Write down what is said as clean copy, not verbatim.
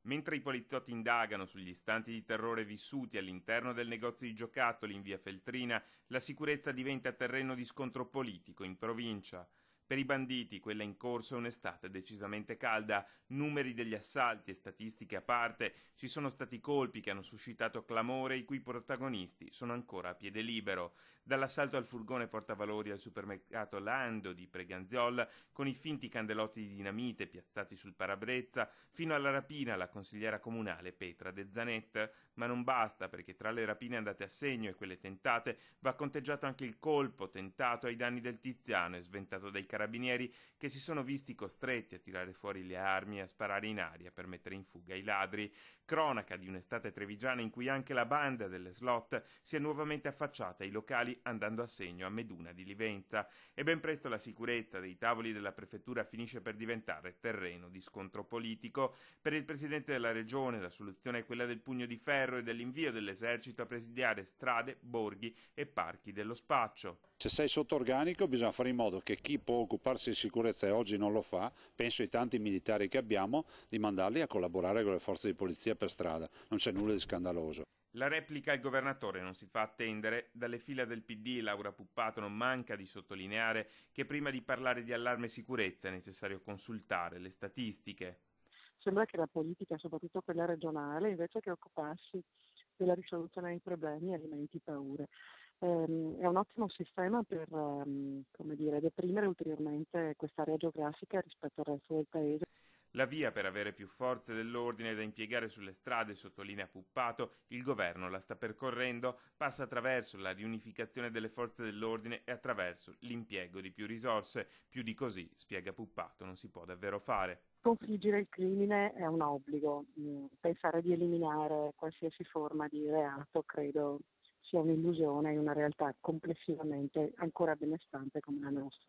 Mentre i poliziotti indagano sugli istanti di terrore vissuti all'interno del negozio di giocattoli in via Feltrina, la sicurezza diventa terreno di scontro politico in provincia. Per i banditi quella in corso è un'estate decisamente calda, numeri degli assalti e statistiche a parte, ci sono stati colpi che hanno suscitato clamore i cui protagonisti sono ancora a piede libero. Dall'assalto al furgone portavalori al supermercato Lando di Preganziol, con i finti candelotti di dinamite piazzati sul parabrezza, fino alla rapina alla consigliera comunale Petra De Zanet. Ma non basta, perché tra le rapine andate a segno e quelle tentate va conteggiato anche il colpo tentato ai danni del Tiziano e sventato dai carabinieri, che si sono visti costretti a tirare fuori le armi e a sparare in aria per mettere in fuga i ladri. Cronaca di un'estate trevigiana in cui anche la banda delle slot si è nuovamente affacciata ai locali andando a segno a Meduna di Livenza, e ben presto la sicurezza dei tavoli della prefettura finisce per diventare terreno di scontro politico. Per il presidente della regione la soluzione è quella del pugno di ferro e dell'invio dell'esercito a presidiare strade, borghi e parchi dello spaccio. Se sei sotto organico bisogna fare in modo che chi può occuparsi di sicurezza e oggi non lo fa, penso ai tanti militari che abbiamo, di mandarli a collaborare con le forze di polizia per strada. Non c'è nulla di scandaloso. La replica al governatore non si fa attendere. Dalle fila del PD Laura Puppato non manca di sottolineare che prima di parlare di allarme sicurezza è necessario consultare le statistiche. Sembra che la politica, soprattutto quella regionale, invece che occuparsi della risoluzione dei problemi, alimenti paure. È un ottimo sistema per deprimere ulteriormente quest'area geografica rispetto al resto del paese. La via per avere più forze dell'ordine da impiegare sulle strade, sottolinea Puppato, il governo la sta percorrendo, passa attraverso la riunificazione delle forze dell'ordine e attraverso l'impiego di più risorse. Più di così, spiega Puppato, non si può davvero fare. Sconfiggere il crimine è un obbligo, pensare di eliminare qualsiasi forma di reato credo sia un'illusione in una realtà complessivamente ancora benestante come la nostra.